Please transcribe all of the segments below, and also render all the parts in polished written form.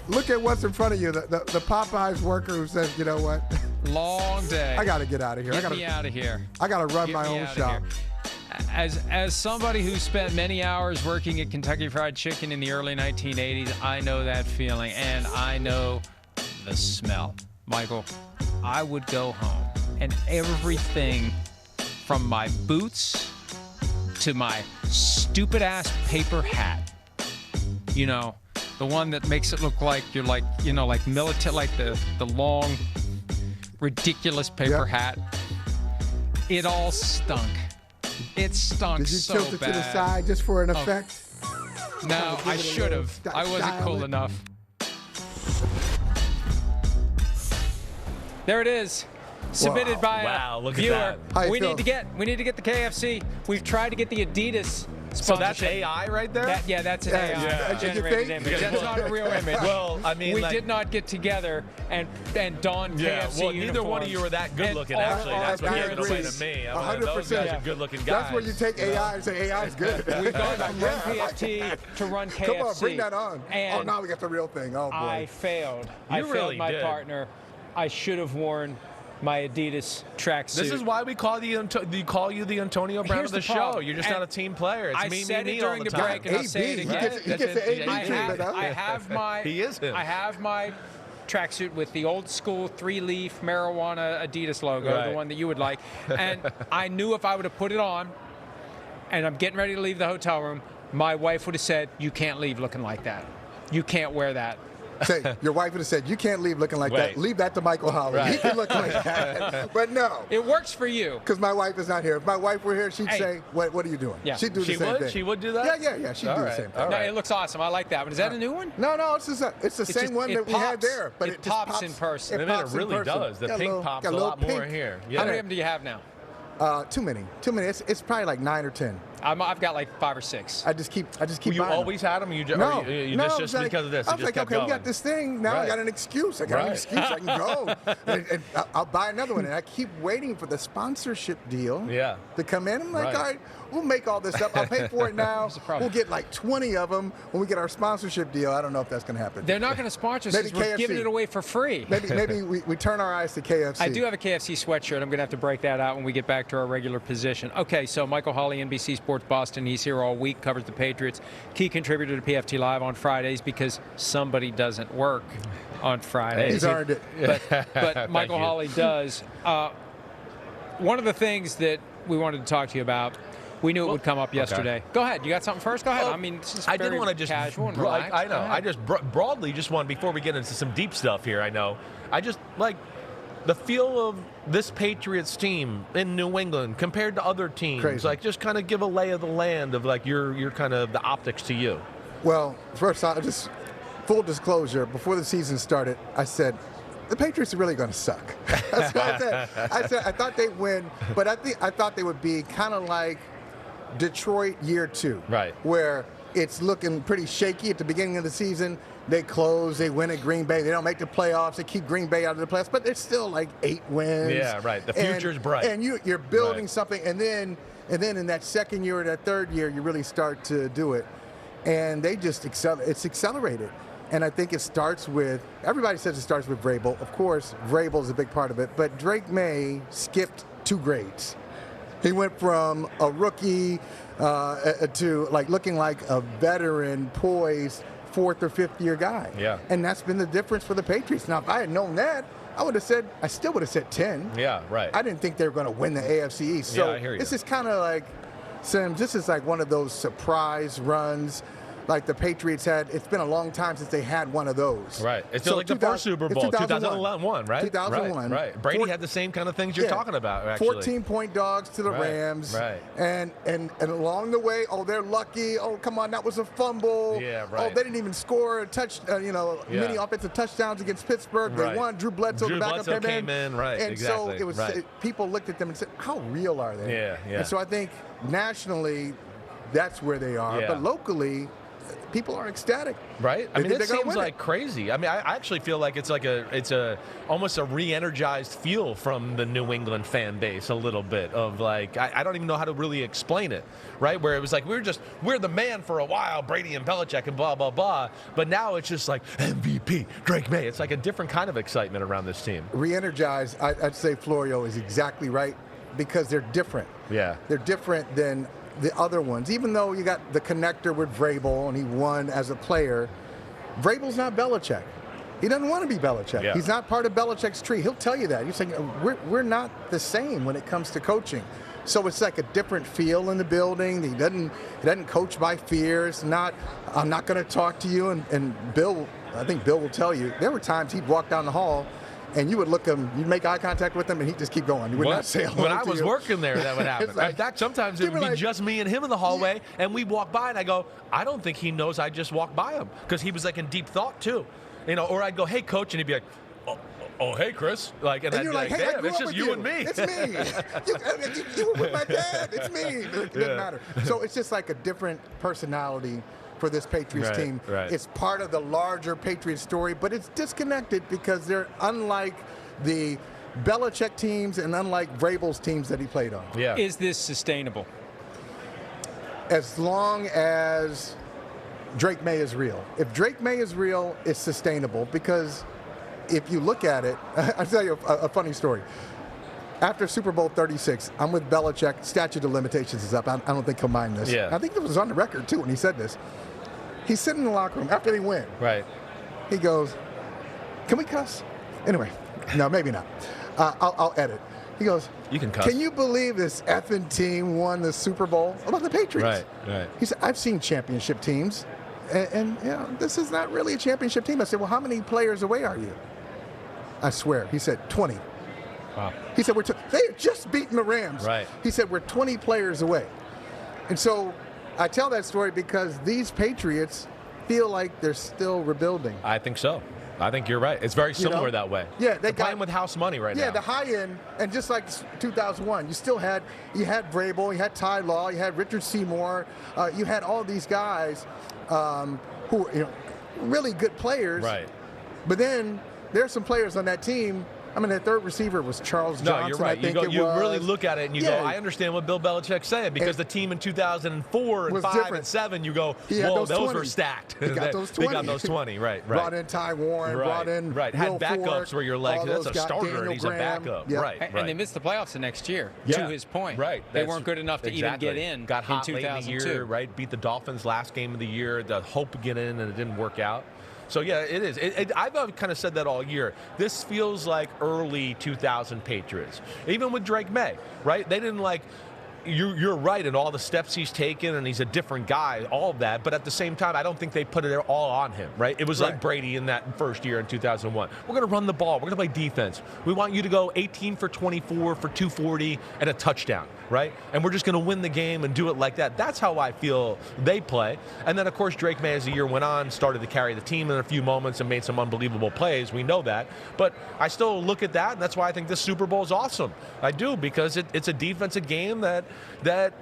look at what's in front of you. The Popeyes worker who says, you know what? Long day. I got to get out of here. Get me out of here. I got to run my own shop. As somebody who spent many hours working at Kentucky Fried Chicken in the early 1980s, I know that feeling, and I know the smell. Michael, I would go home, and everything from my boots to my stupid-ass paper hat, you know, the one that makes it look like you're like, you know, like military, like the long, ridiculous paper hat. It all stunk. It stunk so bad. Did you tilt it to the side just for an effect? No, I should have. I wasn't cool enough. There it is. Submitted by a viewer. We need to get the KFC. We've tried to get the Adidas sponsorship. So that's AI right there? That's an AI generated image. That's not a real image. Well, I mean, we did not get together and don KFC well, neither one of you are that good looking, actually. That's what you're going to say to me. 100%. Those guys are good looking guys. That's where you take AI and say AI is good. We've gone from run PFT to run KFC. Come on, bring that on. And now we got the real thing. Oh, boy. I failed. I failed really my did. partner. I should have worn my Adidas tracksuit. This is why we call you the Antonio Brown of the show. You're just not a team player. It's me, said me, it all during the the time. break, and I'll say it again. He gets the AB treatment. I have my. He is him. I have my tracksuit with the old school 3-leaf marijuana Adidas logo, the one that you would like. And I knew if I would have put it on, and I'm getting ready to leave the hotel room, my wife would have said, "You can't leave looking like that. You can't wear that." Say, your wife would have said, "You can't leave looking like that. Leave that to Michael Holley. He can look like that." But no. It works for you. Because my wife is not here. If my wife were here, she'd say, what are you doing? Yeah. She'd do the same thing. She would do that? Yeah. She'd do the same thing. No, it looks awesome. I like that one. Is that a new one? No, it's the same one that we had there. But it pops in person. It really does. The pink pops a lot more here. How many of them do you have now? Too many. It's probably like 9 or 10. I've got like 5 or 6. I just keep You buying always had them? No, just because of this? I was like, okay, we got this thing. Now I got an excuse. I can go. and I'll buy another one. And I keep waiting for the sponsorship deal to come in. I'm like, all right, we'll make all this up. I'll pay for it now. We'll get like 20 of them when we get our sponsorship deal. I don't know if that's going to happen. They're not going to sponsor us because we're giving it away for free. Maybe we turn our eyes to KFC. I do have a KFC sweatshirt. I'm going to have to break that out when we get back to our regular position. Okay, so Michael Holley, NBC Sports Boston. He's here all week, covers the Patriots. Key contributor to PFT Live on Fridays because somebody doesn't work on Fridays. He's earned it. But Michael Holley does. One of the things that we wanted to talk to you about, we knew it would come up yesterday. Okay. Go ahead. You got something first? Go ahead. Well, I mean, this is I didn't want to just casual and relaxed. I know. I just broadly just want, before we get into some deep stuff here, I just like the feel of this Patriots team in New England compared to other teams. Crazy. Like, just kind of give a lay of the land of like your kind of the optics to you. Well, first, just full disclosure, before the season started, I said, the Patriots are really going to suck. That's what I said. I thought they'd win, but I thought they would be kind of like Detroit year 2. Right. Where it's looking pretty shaky at the beginning of the season. They close, they win at Green Bay. They don't make the playoffs. They keep Green Bay out of the playoffs, but it's still like 8 wins. Yeah, right. The future's bright. And you're building something, and then in that second year or that third year, you really start to do it. And they just it's accelerated. And I think it starts with, everybody says it starts with Vrabel. Of course, Vrabel is a big part of it, but Drake Maye skipped 2 grades. He went from a rookie to like looking like a veteran, poised, 4th or 5th year guy. Yeah. And that's been the difference for the Patriots. Now, if I had known that, I still would have said 10. Yeah, right. I didn't think they were going to win the AFC East. So I hear you. This is kind of like, Sam, this is like one of those surprise runs like the Patriots had. It's been a long time since they had one of those. Right. It's like the first Super Bowl, 2001, right? 2001. Right. Brady had the same kind of things you're talking about, actually. 14-point dogs to the Rams. Right. And along the way, they're lucky. Oh, come on, that was a fumble. Yeah, right. Oh, they didn't even score many offensive touchdowns against Pittsburgh. They won. Drew Bledsoe, the backup, came in. Right. And exactly. so it was. People looked at them and said, "How real are they?" Yeah. And so I think nationally, that's where they are. Yeah. But locally, people are ecstatic. Right? I They mean, think it they're gonna seems win like crazy. I mean, I actually feel like it's almost a re-energized feel from the New England fan base a little bit of like, I don't even know how to really explain it, right? Where it was like, we're the man for a while, Brady and Belichick and blah, blah, blah. But now it's just like MVP, Drake Maye. It's like a different kind of excitement around this team. Re-energized, I'd say Florio is exactly right because they're different. Yeah. They're different than the other ones. Even though you got the connector with Vrabel and he won as a player, Vrabel's not Belichick. He doesn't want to be Belichick. Yeah. He's not part of Belichick's tree. He'll tell you that. He's saying we're not the same when it comes to coaching. So it's like a different feel in the building. He doesn't coach by fear. It's not, I'm not going to talk to you. And Bill, I think Bill will tell you, there were times he'd walk down the hall and you would look him, you'd make eye contact with him, and he'd just keep going. He would not say hello When I to was you. working there, that would happen. Like, in fact, sometimes it would be just me and him in the hallway, and we'd walk by, and I go, I don't think he knows I just walked by him, because he was like in deep thought too, or I'd go, hey coach, and he'd be like, oh hey Chris, like, and I'd be like, hey, damn, it's just you and me. It's me. You were with my dad. It's me. It doesn't matter. So it's just like a different personality for this Patriots team. Right. It's part of the larger Patriots story, but it's disconnected because they're unlike the Belichick teams and unlike Vrabel's teams that he played on. Yeah. Is this sustainable? As long as Drake Maye is real. If Drake Maye is real, it's sustainable because if you look at it, I'll tell you a funny story. After Super Bowl 36, I'm with Belichick. Statute of limitations is up. I don't think he'll mind this. Yeah. I think it was on the record, too, when he said this. He's sitting in the locker room after they win. Right. He goes, can we cuss? Anyway, no, maybe not. I'll edit. He goes, You can cuss. Can you believe this effing team won the Super Bowl? About the Patriots. Right. He said, I've seen championship teams, and this is not really a championship team. I said, well, how many players away are you? I swear. He said, 20. Wow. He said, they had just beaten the Rams. Right. He said, we're 20 players away. And so I tell that story because these Patriots feel like they're still rebuilding. I think so. I think you're right. It's very similar that way. Yeah, they're playing with house money right now. Yeah, the high end, and just like 2001, you had Vrabel, you had Ty Law, you had Richard Seymour, you had all these guys who were really good players. Right. But then there's some players on that team. I mean, their third receiver was Charles Johnson. No, you're right. I think you was. really look at it and you go, I understand what Bill Belichick's saying because the team in 2004 and 5 different. and 7, you go, whoa, those were stacked. He got those 20. They got those 20, right. Brought in Ty Warren, brought in Had Will backups Ford, where you're like, that's a starter Daniel and he's Graham. a backup. Yep. Right. And they missed the playoffs the next year, Yeah. to his point. Right. They weren't good enough to even get in Got hot in late in the 2002. year, right? Beat the Dolphins last game of the year. The hope to get in, and it didn't work out. So, yeah, it is. I've kind of said that all year. This feels like early 2000 Patriots. Even with Drake Maye, right? They didn't like... You're right in all the steps he's taken, and he's a different guy, all of that. But at the same time, I don't think they put it all on him, right? It was like Brady in that first year in 2001. We're going to run the ball. We're going to play defense. We want you to go 18 for 24 for 240 and a touchdown, right? And we're just going to win the game and do it like that. That's how I feel they play. And then, of course, Drake Maye, as the year went on, started to carry the team in a few moments and made some unbelievable plays. We know that. But I still look at that, and that's why I think this Super Bowl is awesome. I do, because it's a defensive game that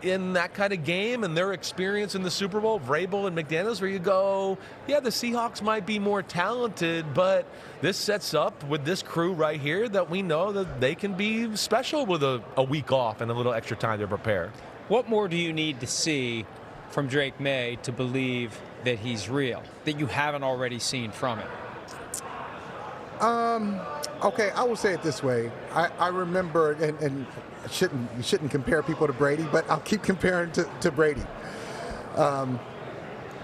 in that kind of game and their experience in the Super Bowl, Vrabel and McDaniels, where you go, yeah, the Seahawks might be more talented, but this sets up with this crew right here that we know that they can be special with a week off and a little extra time to prepare. What more do you need to see from Drake Maye to believe that he's real, that you haven't already seen from him? Okay, I will say it this way. I remember, and you shouldn't compare people to Brady, but I'll keep comparing to Brady.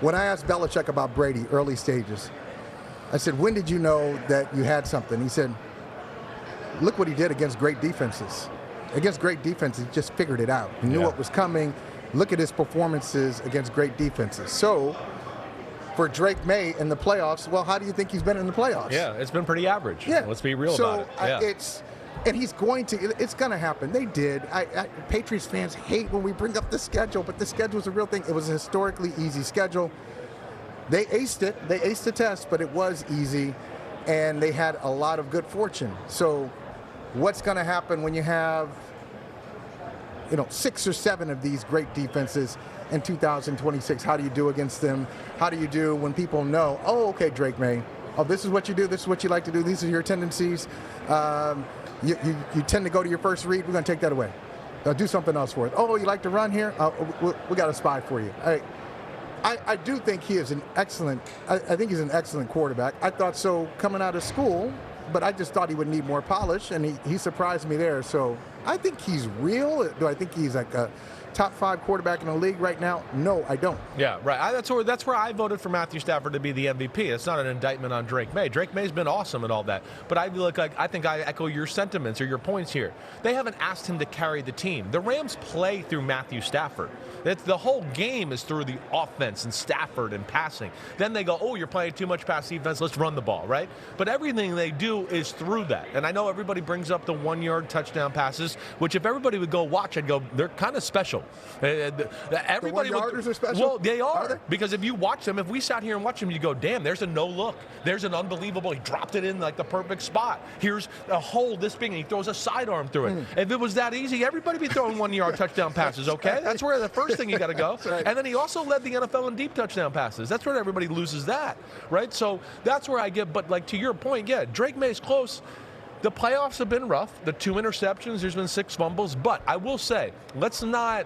When I asked Belichick about Brady, early stages, I said, when did you know that you had something? He said, look what he did against great defenses. Against great defenses, he just figured it out. He knew what was coming. Look at his performances against great defenses. So, for Drake Maye in the playoffs, well, how do you think he's been in the playoffs? Yeah, it's been pretty average. Yeah. Let's be real about it. So and he's going to, it's going to happen. They did. Patriots fans hate when we bring up the schedule, but the schedule is a real thing. It was a historically easy schedule. They aced it. They aced the test, but it was easy, and they had a lot of good fortune. So what's going to happen when you have, 6 or 7 of these great defenses in 2026. How do you do against them? How do you do when people know, oh, okay, Drake Maye, oh, this is what you do, this is what you like to do, these are your tendencies. You tend to go to your first read, we're going to take that away. Do something else for it. Oh, you like to run here? We got a spy for you. I do think he is an excellent, I think he's an excellent quarterback. I thought so coming out of school, but I just thought he would need more polish, and he surprised me there. So I think he's real. Do I think he's like a top 5 quarterback in the league right now? No, I don't. Yeah, right. That's where I voted for Matthew Stafford to be the MVP. It's not an indictment on Drake Maye. Drake May's been awesome and all that, but I think I echo your sentiments or your points here. They haven't asked him to carry the team. The Rams play through Matthew Stafford. The whole game is through the offense and Stafford and passing. Then they go, oh, you're playing too much pass defense, let's run the ball, right? But everything they do is through that. And I know everybody brings up the 1-yard touchdown passes, which if everybody would go watch, I'd go, they're kind of special. Everybody the 1-yarders are special? Well, they are. They? Because if you watch them, if we sat here and watched them, you go, damn, there's a no look. There's an unbelievable, he dropped it in like the perfect spot. Here's a hole this big, and he throws a sidearm through it. If it was that easy, everybody would be throwing 1-yard touchdown passes, okay? That's where the first thing you got to go. Right. And then he also led the NFL in deep touchdown passes. That's where everybody loses that, right? So that's where I get, but like to your point, yeah, Drake Maye's close. The playoffs have been rough. The 2 interceptions, there's been 6 fumbles. But I will say, let's not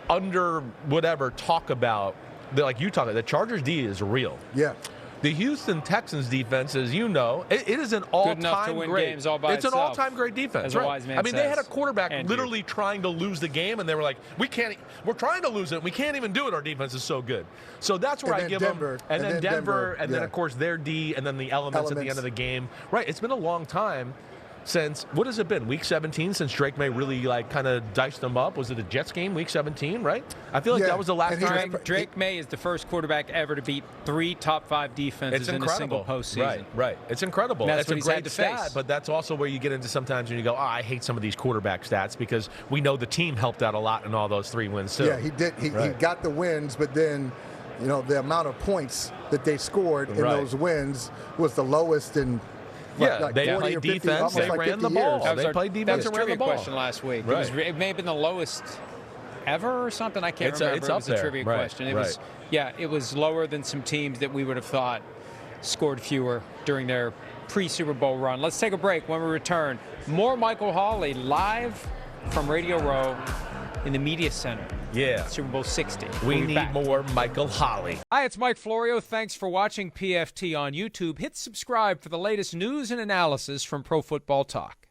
talk about, like you talk about, the Chargers D is real. Yeah. The Houston Texans defense, as you know, it is an all-time great. Games all by it's an all-time great defense, right? I mean, they had a quarterback literally trying to lose the game, and they were like, we're trying to lose it. We can't even do it. Our defense is so good. So that's where I give Denver, them. And then Denver, and then, of course, their D, and then the elements at the end of the game. Right. It's been a long time since, what has it been, week 17, since Drake Maye really kind of diced them up? Was it a Jets game, week 17, right? I feel like that was the last time. Drake Maye is the first quarterback ever to beat 3 top 5 defenses in a single postseason. Right. It's incredible. That's a great stat, but that's also where you get into sometimes when you go, I hate some of these quarterback stats, because we know the team helped out a lot in all those 3 wins too. Yeah, he did. He got the wins, but then, the amount of points that they scored in those wins was the lowest in. They played defense. They ran the ball. They played defense and ran the ball. That was a trivia question last week. Right. It may have been the lowest ever or something. I can't remember. It's it was a trivia question. It was lower than some teams that we would have thought scored fewer during their pre-Super Bowl run. Let's take a break. When we return, more Michael Holley live from Radio Row in the Media Center. Yeah. Super Bowl 60. We need more Michael Holley. Hi, it's Mike Florio. Thanks for watching PFT on YouTube. Hit subscribe for the latest news and analysis from Pro Football Talk.